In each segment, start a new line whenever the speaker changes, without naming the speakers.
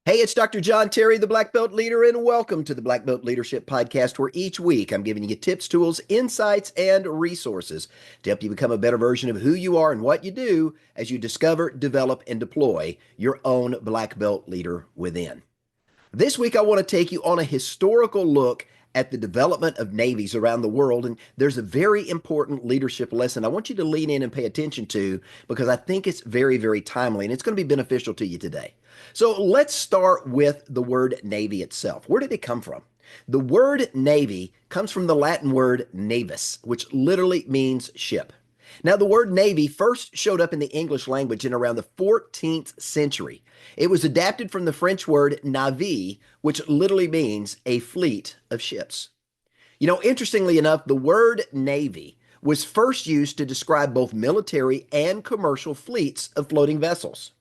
Hey, it's Dr. John Terry, the Black Belt Leader, and welcome to the Black Belt Leadership Podcast, where each week I'm giving you tips, tools, insights, and resources to help you become a better version of who you are and what you do as you discover, develop, and deploy your own Black Belt leader within. This week, I want to take you on a historical look at the development of navies around the world. And there's a very important leadership lesson I want you to lean in and pay attention to because I think it's very, very timely and it's going to be beneficial to you today. So let's start with the word navy itself. Where did it come from? The word navy comes from the Latin word navis, which literally means ship. Now, the word navy first showed up in the English language in around the 14th century. It was adapted from the French word navire, which literally means a fleet of ships. Interestingly enough, the word navy was first used to describe both military and commercial fleets of floating vessels.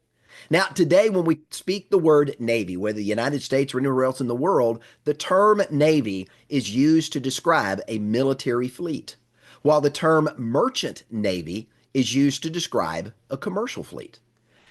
Now, today, when we speak the word Navy, whether the United States or anywhere else in the world, the term Navy is used to describe a military fleet, while the term Merchant Navy is used to describe a commercial fleet.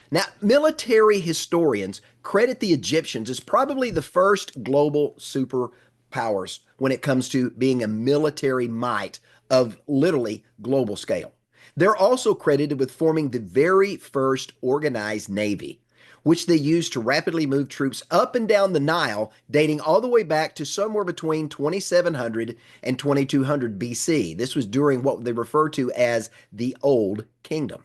Now, military historians credit the Egyptians as probably the first global superpowers when it comes to being a military might of literally global scale. They're also credited with forming the very first organized navy, which they used to rapidly move troops up and down the Nile, dating all the way back to somewhere between 2700 and 2200 BC. This was during what they refer to as the Old Kingdom.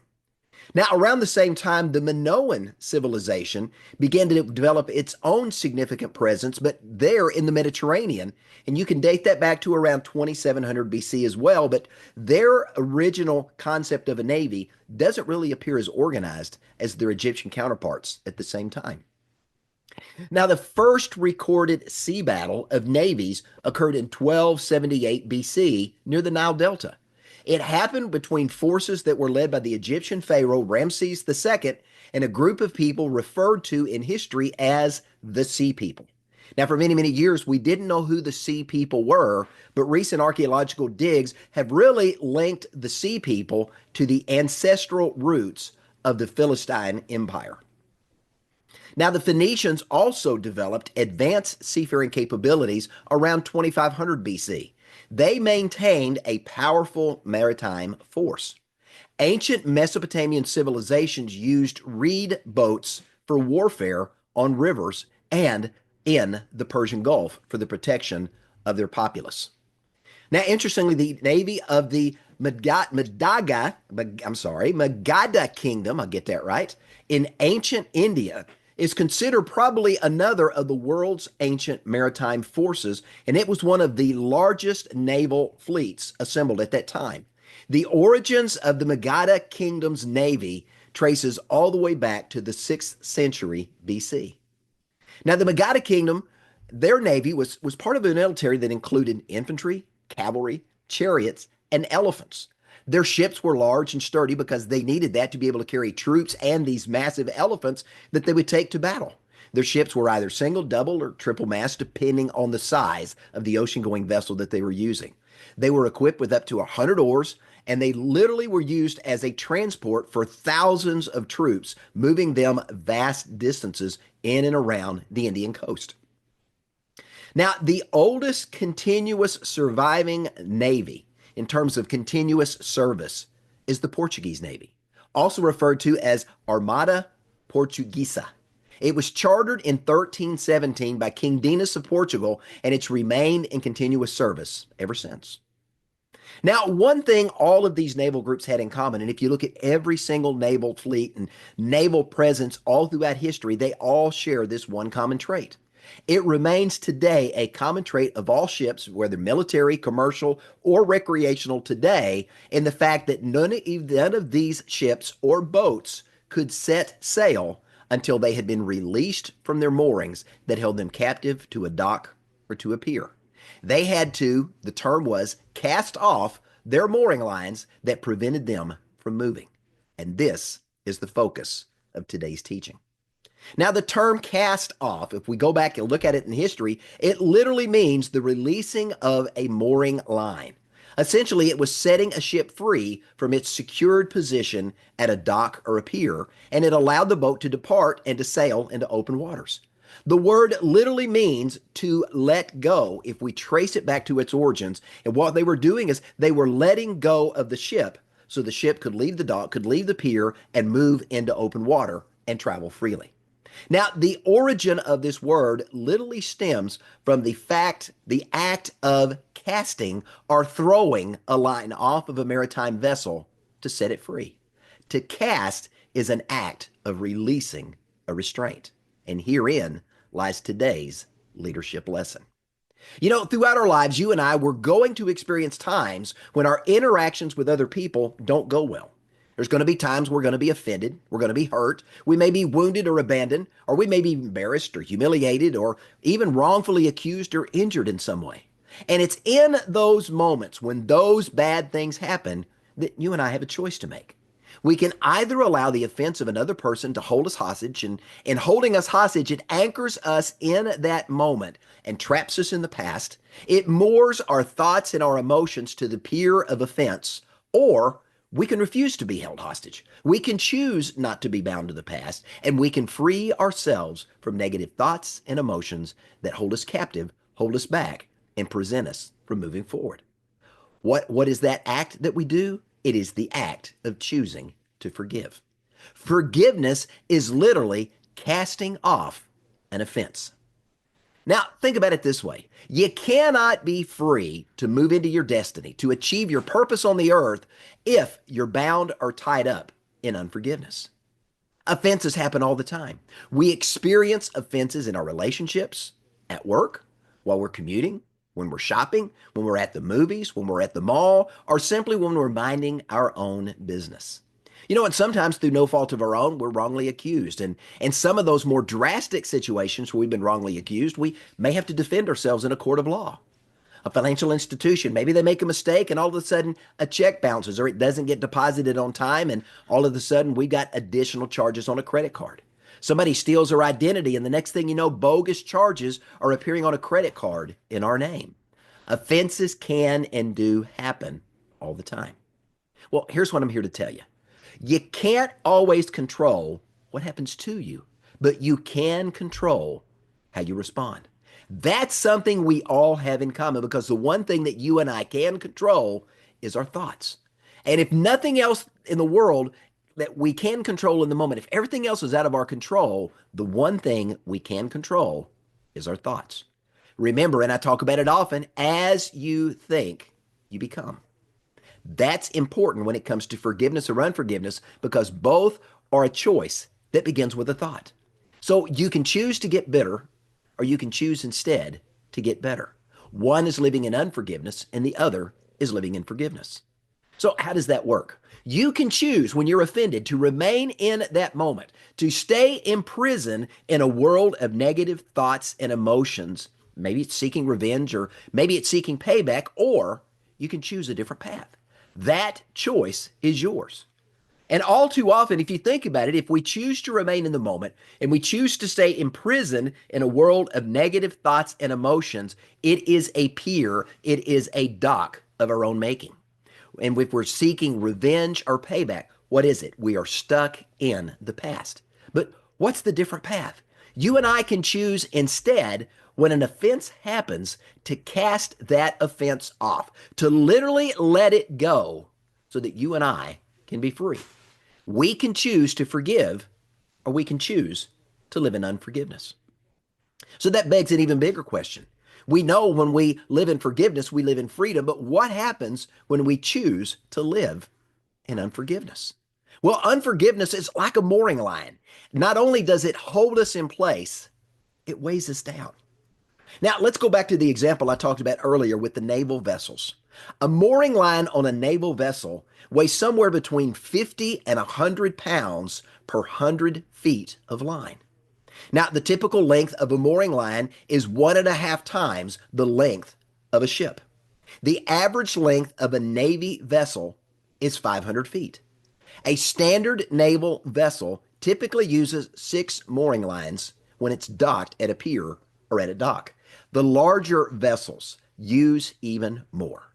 Now, around the same time, the Minoan civilization began to develop its own significant presence, but there in the Mediterranean. And you can date that back to around 2700 BC as well. But their original concept of a navy doesn't really appear as organized as their Egyptian counterparts at the same time. Now, the first recorded sea battle of navies occurred in 1278 BC near the Nile Delta. It happened between forces that were led by the Egyptian pharaoh Ramses II and a group of people referred to in history as the Sea People. Now, for many, many years, we didn't know who the Sea People were, but recent archaeological digs have really linked the Sea People to the ancestral roots of the Philistine Empire. Now, the Phoenicians also developed advanced seafaring capabilities around 2500 BC. They maintained a powerful maritime force. Ancient Mesopotamian civilizations used reed boats for warfare on rivers and in the Persian Gulf for the protection of their populace. Now, interestingly, the navy of the Magadha Kingdom, I'll get that right, in ancient India is considered probably another of the world's ancient maritime forces, and it was one of the largest naval fleets assembled at that time. The origins of the Magadha Kingdom's navy traces all the way back to the 6th century BC. Now, the Magadha Kingdom, their navy was part of a military that included infantry, cavalry, chariots, and elephants. Their ships were large and sturdy because they needed that to be able to carry troops and these massive elephants that they would take to battle. Their ships were either single, double, or triple mast, depending on the size of the ocean-going vessel that they were using. They were equipped with up to 100 oars, and they literally were used as a transport for thousands of troops, moving them vast distances in and around the Indian coast. Now, the oldest continuous surviving navy in terms of continuous service is the Portuguese Navy, also referred to as Armada Portuguesa. It was chartered in 1317 by King Dinas of Portugal, and it's remained in continuous service ever since. Now, one thing all of these naval groups had in common, and if you look at every single naval fleet and naval presence all throughout history, they all share this one common trait. It remains today a common trait of all ships, whether military, commercial, or recreational today, in the fact that none of these ships or boats could set sail until they had been released from their moorings that held them captive to a dock or to a pier. They had to, the term was, cast off their mooring lines that prevented them from moving. And this is the focus of today's teaching. Now, the term cast off, if we go back and look at it in history, it literally means the releasing of a mooring line. Essentially, it was setting a ship free from its secured position at a dock or a pier, and it allowed the boat to depart and to sail into open waters. The word literally means to let go if we trace it back to its origins. And what they were doing is they were letting go of the ship so the ship could leave the dock, could leave the pier, and move into open water and travel freely. Now, the origin of this word literally stems from the act of casting or throwing a line off of a maritime vessel to set it free. To cast is an act of releasing a restraint. And herein lies today's leadership lesson. You know, throughout our lives, you and I, we're going to experience times when our interactions with other people don't go well. There's going to be times we're going to be offended, we're going to be hurt, we may be wounded or abandoned, or we may be embarrassed or humiliated, or even wrongfully accused or injured in some way. And it's in those moments when those bad things happen that you and I have a choice to make. We can either allow the offense of another person to hold us hostage, and in holding us hostage, it anchors us in that moment and traps us in the past. It moors our thoughts and our emotions to the pier of offense, or we can refuse to be held hostage. We can choose not to be bound to the past, and we can free ourselves from negative thoughts and emotions that hold us captive, hold us back, and prevent us from moving forward. What is that act that we do? It is the act of choosing to forgive. Forgiveness is literally casting off an offense. Now, think about it this way. You cannot be free to move into your destiny, to achieve your purpose on the earth, if you're bound or tied up in unforgiveness. Offenses happen all the time. We experience offenses in our relationships, at work, while we're commuting, when we're shopping, when we're at the movies, when we're at the mall, or simply when we're minding our own business. You know, and sometimes through no fault of our own, we're wrongly accused. And in some of those more drastic situations where we've been wrongly accused, we may have to defend ourselves in a court of law. A financial institution, maybe they make a mistake and all of a sudden a check bounces or it doesn't get deposited on time, and all of a sudden we got additional charges on a credit card. Somebody steals our identity, and the next thing you know, bogus charges are appearing on a credit card in our name. Offenses can and do happen all the time. Well, here's what I'm here to tell you. You can't always control what happens to you, but you can control how you respond. That's something we all have in common, because the one thing that you and I can control is our thoughts. And if nothing else in the world that we can control in the moment, if everything else is out of our control, the one thing we can control is our thoughts. Remember, and I talk about it often, as you think, you become. That's important when it comes to forgiveness or unforgiveness, because both are a choice that begins with a thought. So you can choose to get bitter, or you can choose instead to get better. One is living in unforgiveness, and the other is living in forgiveness. So how does that work? You can choose when you're offended to remain in that moment, to stay imprisoned in a world of negative thoughts and emotions. Maybe it's seeking revenge, or maybe it's seeking payback, or you can choose a different path. That choice is yours. And all too often, if you think about it, if we choose to remain in the moment and we choose to stay imprisoned in a world of negative thoughts and emotions, it is a pier, it is a dock of our own making. And if we're seeking revenge or payback, what is it? We are stuck in the past. But what's the different path? You and I can choose instead, when an offense happens, to cast that offense off, to literally let it go so that you and I can be free. We can choose to forgive, or we can choose to live in unforgiveness. So that begs an even bigger question. We know when we live in forgiveness, we live in freedom, but what happens when we choose to live in unforgiveness? Well, unforgiveness is like a mooring line. Not only does it hold us in place, it weighs us down. Now, let's go back to the example I talked about earlier with the naval vessels. A mooring line on a naval vessel weighs somewhere between 50 and 100 pounds per 100 feet of line. Now, the typical length of a mooring line is 1.5 times the length of a ship. The average length of a Navy vessel is 500 feet. A standard naval vessel typically uses 6 mooring lines when it's docked at a pier or at a dock. The larger vessels use even more.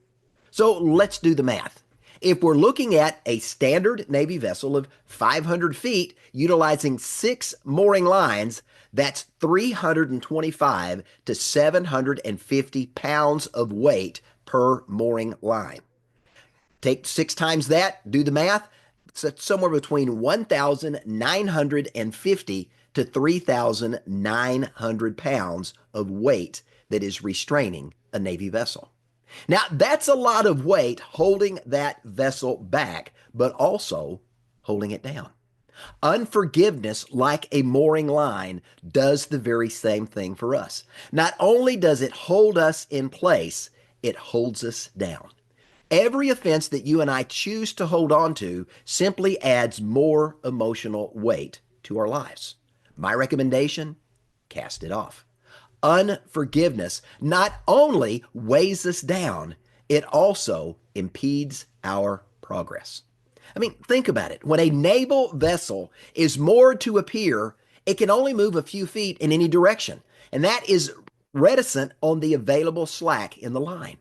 So let's do the math. If we're looking at a standard Navy vessel of 500 feet utilizing 6 mooring lines, that's 325 to 750 pounds of weight per mooring line. Take 6 times that, do the math. It's somewhere between 1,950 to 3,900 pounds of weight that is restraining a Navy vessel. Now, that's a lot of weight holding that vessel back, but also holding it down. Unforgiveness, like a mooring line, does the very same thing for us. Not only does it hold us in place, it holds us down. Every offense that you and I choose to hold on to simply adds more emotional weight to our lives. My recommendation, cast it off. Unforgiveness not only weighs us down, it also impedes our progress. I mean, think about it. When a naval vessel is moored to a pier, it can only move a few feet in any direction, and that is reticent on the available slack in the line.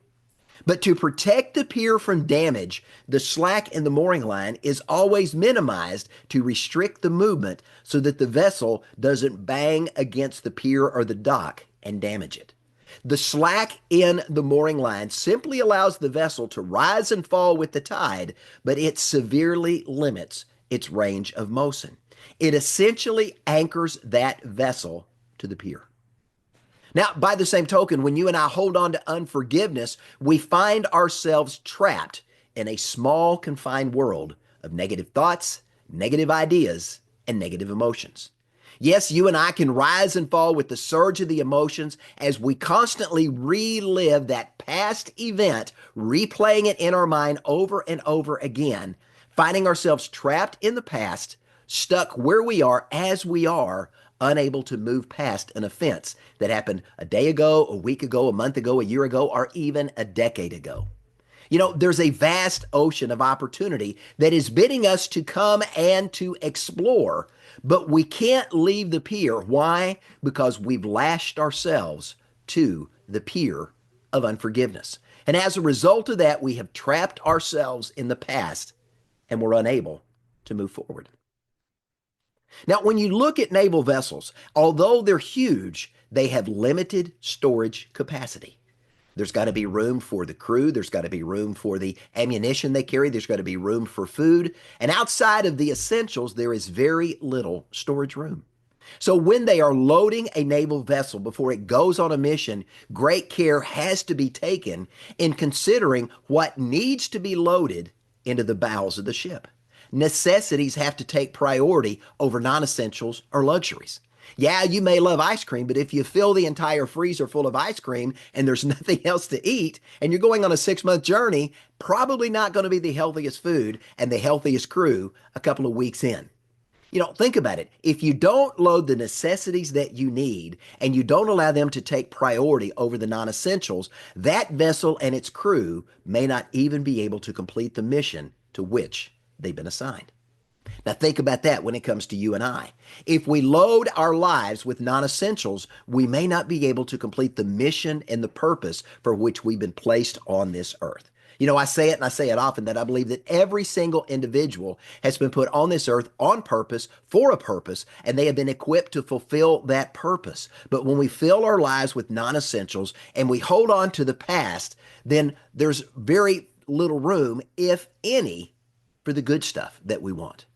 But to protect the pier from damage, the slack in the mooring line is always minimized to restrict the movement so that the vessel doesn't bang against the pier or the dock and damage it. The slack in the mooring line simply allows the vessel to rise and fall with the tide, but it severely limits its range of motion. It essentially anchors that vessel to the pier. Now, by the same token, when you and I hold on to unforgiveness, we find ourselves trapped in a small, confined world of negative thoughts, negative ideas, and negative emotions. Yes, you and I can rise and fall with the surge of the emotions as we constantly relive that past event, replaying it in our mind over and over again, finding ourselves trapped in the past, stuck where we are as we are, unable to move past an offense that happened a day ago, a week ago, a month ago, a year ago, or even a decade ago. You know, there's a vast ocean of opportunity that is bidding us to come and to explore, but we can't leave the pier. Why? Because we've lashed ourselves to the pier of unforgiveness. And as a result of that, we have trapped ourselves in the past and we're unable to move forward. Now, when you look at naval vessels, although they're huge, they have limited storage capacity. There's got to be room for the crew. There's got to be room for the ammunition they carry. There's got to be room for food. And outside of the essentials, there is very little storage room. So when they are loading a naval vessel before it goes on a mission, great care has to be taken in considering what needs to be loaded into the bowels of the ship. Necessities have to take priority over non-essentials or luxuries. Yeah, you may love ice cream, but if you fill the entire freezer full of ice cream and there's nothing else to eat, and you're going on a 6-month journey, probably not going to be the healthiest food and the healthiest crew a couple of weeks in. You know, think about it. If you don't load the necessities that you need and you don't allow them to take priority over the non-essentials, that vessel and its crew may not even be able to complete the mission to which they've been assigned. Now think about that when it comes to you and I. If we load our lives with non-essentials, we may not be able to complete the mission and the purpose for which we've been placed on this earth. You know, I say it and I say it often that I believe that every single individual has been put on this earth on purpose, for a purpose, and they have been equipped to fulfill that purpose. But when we fill our lives with non-essentials and we hold on to the past, then there's very little room, if any, for the good stuff that we want.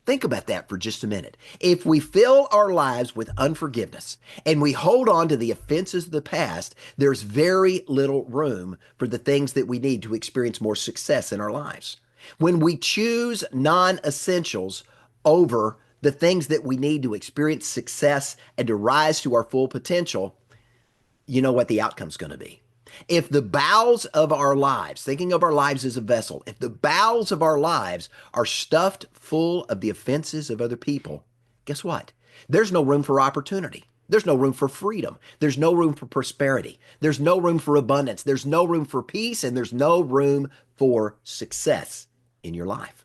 Think about that for just a minute. If we fill our lives with unforgiveness and we hold on to the offenses of the past, there's very little room for the things that we need to experience more success in our lives. When we choose non-essentials over the things that we need to experience success and to rise to our full potential, you know what the outcome's going to be. If the bowels of our lives, thinking of our lives as a vessel, if the bowels of our lives are stuffed full of the offenses of other people, guess what? There's no room for opportunity. There's no room for freedom. There's no room for prosperity. There's no room for abundance. There's no room for peace, and there's no room for success in your life.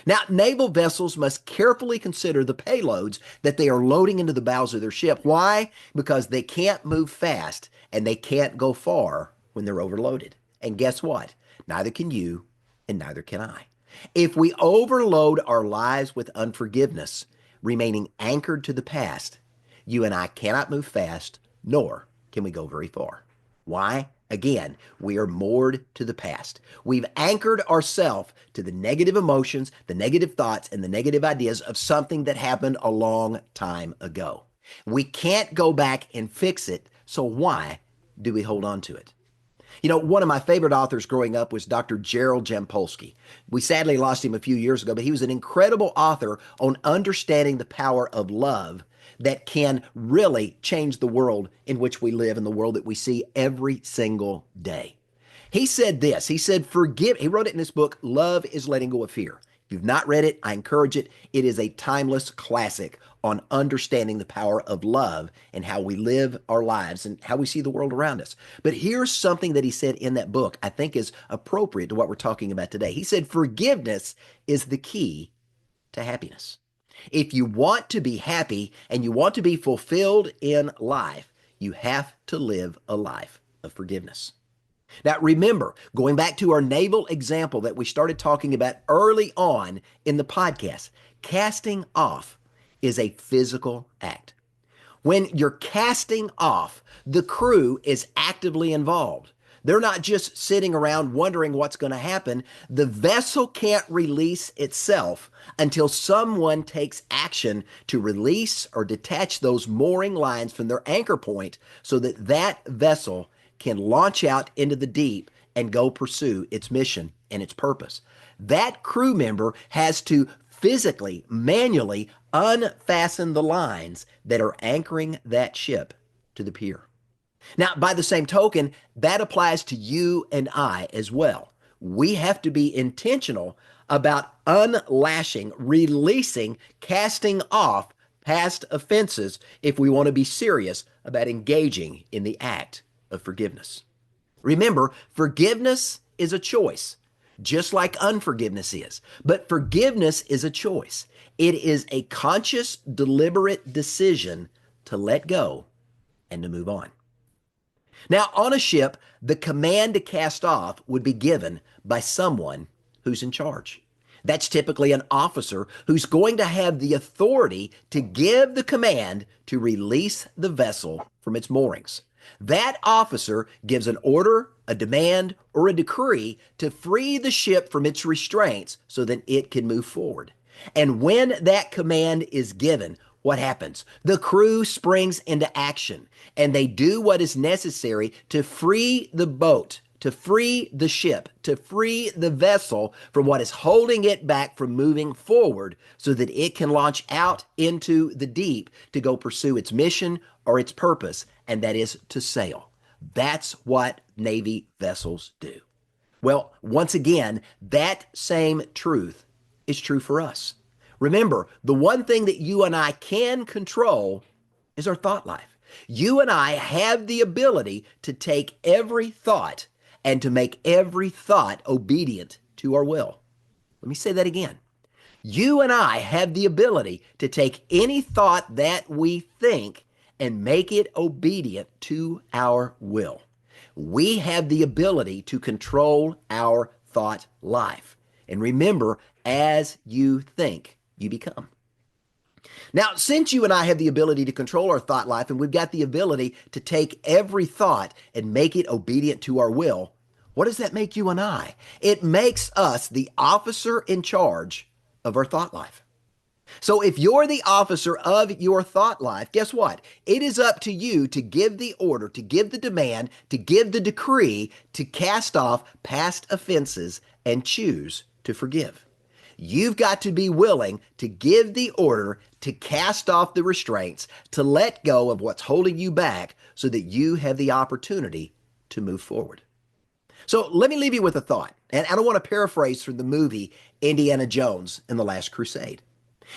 Now, naval vessels must carefully consider the payloads that they are loading into the bowels of their ship. Why? Because they can't move fast and they can't go far when they're overloaded. And guess what? Neither can you and neither can I. If we overload our lives with unforgiveness, remaining anchored to the past, you and I cannot move fast, nor can we go very far. Why? Again, we are moored to the past. We've anchored ourselves to the negative emotions, the negative thoughts, and the negative ideas of something that happened a long time ago. We can't go back and fix it, so why do we hold on to it? You know, one of my favorite authors growing up was Dr. Gerald Jampolsky. We sadly lost him a few years ago, but he was an incredible author on understanding the power of love that can really change the world in which we live and the world that we see every single day. He said this, he said, he wrote it in his book, Love is Letting Go of Fear. If you've not read it, I encourage it. It is a timeless classic on understanding the power of love and how we live our lives and how we see the world around us. But here's something that he said in that book I think is appropriate to what we're talking about today. He said, forgiveness is the key to happiness. If you want to be happy and you want to be fulfilled in life, you have to live a life of forgiveness. Now, remember, going back to our naval example that we started talking about early on in the podcast, casting off is a physical act. When you're casting off, the crew is actively involved. They're not just sitting around wondering what's going to happen. The vessel can't release itself until someone takes action to release or detach those mooring lines from their anchor point so that that vessel can launch out into the deep and go pursue its mission and its purpose. That crew member has to physically, manually unfasten the lines that are anchoring that ship to the pier. Now, by the same token, that applies to you and I as well. We have to be intentional about unlashing, releasing, casting off past offenses if we want to be serious about engaging in the act of forgiveness. Remember, forgiveness is a choice, just like unforgiveness is. But forgiveness is a choice. It is a conscious, deliberate decision to let go and to move on. Now, on a ship, the command to cast off would be given by someone who's in charge. That's typically an officer who's going to have the authority to give the command to release the vessel from its moorings. That officer gives an order, a demand, or a decree to free the ship from its restraints so that it can move forward. And when that command is given, what happens? The crew springs into action and they do what is necessary to free the boat, to free the ship, to free the vessel from what is holding it back from moving forward so that it can launch out into the deep to go pursue its mission or its purpose, and that is to sail. That's what Navy vessels do. Well, once again, that same truth is true for us. Remember, the one thing that you and I can control is our thought life. You and I have the ability to take every thought and to make every thought obedient to our will. Let me say that again. You and I have the ability to take any thought that we think and make it obedient to our will. We have the ability to control our thought life. And remember, as you think, you become. Now, since you and I have the ability to control our thought life and we've got the ability to take every thought and make it obedient to our will, what does that make you and I? It makes us the officer in charge of our thought life. So if you're the officer of your thought life, guess what? It is up to you to give the order, to give the demand, to give the decree, to cast off past offenses and choose to forgive. You've got to be willing to give the order, to cast off the restraints, to let go of what's holding you back so that you have the opportunity to move forward. So let me leave you with a thought, and I don't want to paraphrase from the movie Indiana Jones and the Last Crusade.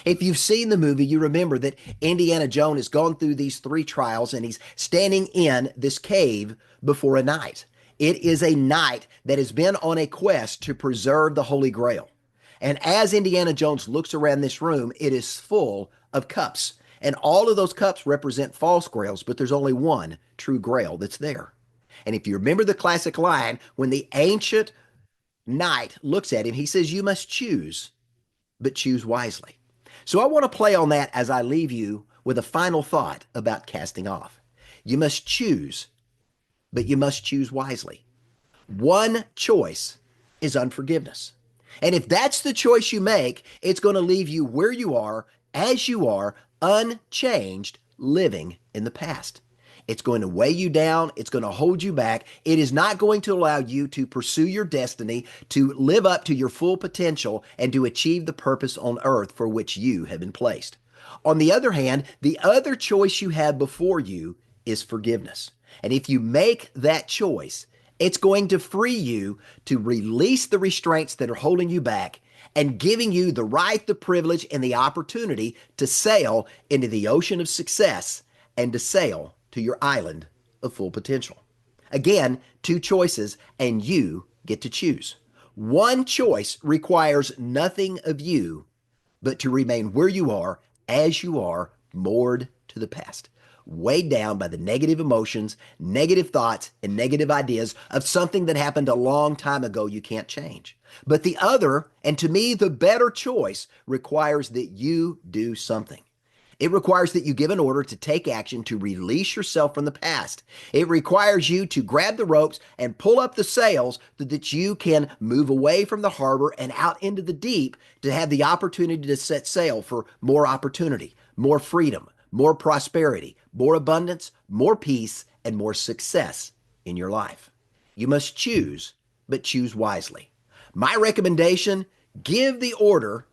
If you've seen the movie, you remember that Indiana Jones has gone through these 3 trials and he's standing in this cave before a knight. It is a knight that has been on a quest to preserve the Holy Grail. And as Indiana Jones looks around this room, it is full of cups. And all of those cups represent false grails, but there's only one true grail that's there. And if you remember the classic line, when the ancient knight looks at him. He says, "You must choose, but choose wisely." So I want to play on that as I leave you with a final thought about casting off. You must choose, but you must choose wisely. One choice is unforgiveness. And if that's the choice you make, it's going to leave you where you are, as you are, unchanged, living in the past. It's going to weigh you down. It's going to hold you back. It is not going to allow you to pursue your destiny, to live up to your full potential, and to achieve the purpose on earth for which you have been placed. On the other hand, the other choice you have before you is forgiveness. And if you make that choice, it's going to free you to release the restraints that are holding you back and giving you the right, the privilege, and the opportunity to sail into the ocean of success and to sail to your island of full potential. Again, two choices, and you get to choose. One choice requires nothing of you but to remain where you are, as you are, moored to the past, weighed down by the negative emotions, negative thoughts, and negative ideas of something that happened a long time ago you can't change. But the other, and to me, the better choice, requires that you do something. It requires that you give an order to take action to release yourself from the past. It requires you to grab the ropes and pull up the sails so that you can move away from the harbor and out into the deep to have the opportunity to set sail for more opportunity, more freedom, more prosperity, more abundance, more peace, and more success in your life. You must choose, but choose wisely. My recommendation, give the order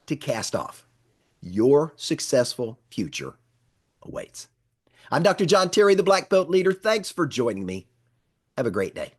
to cast off. Your successful future awaits. I'm Dr. John Terry, the Black Belt Leader. Thanks for joining me. Have a great day.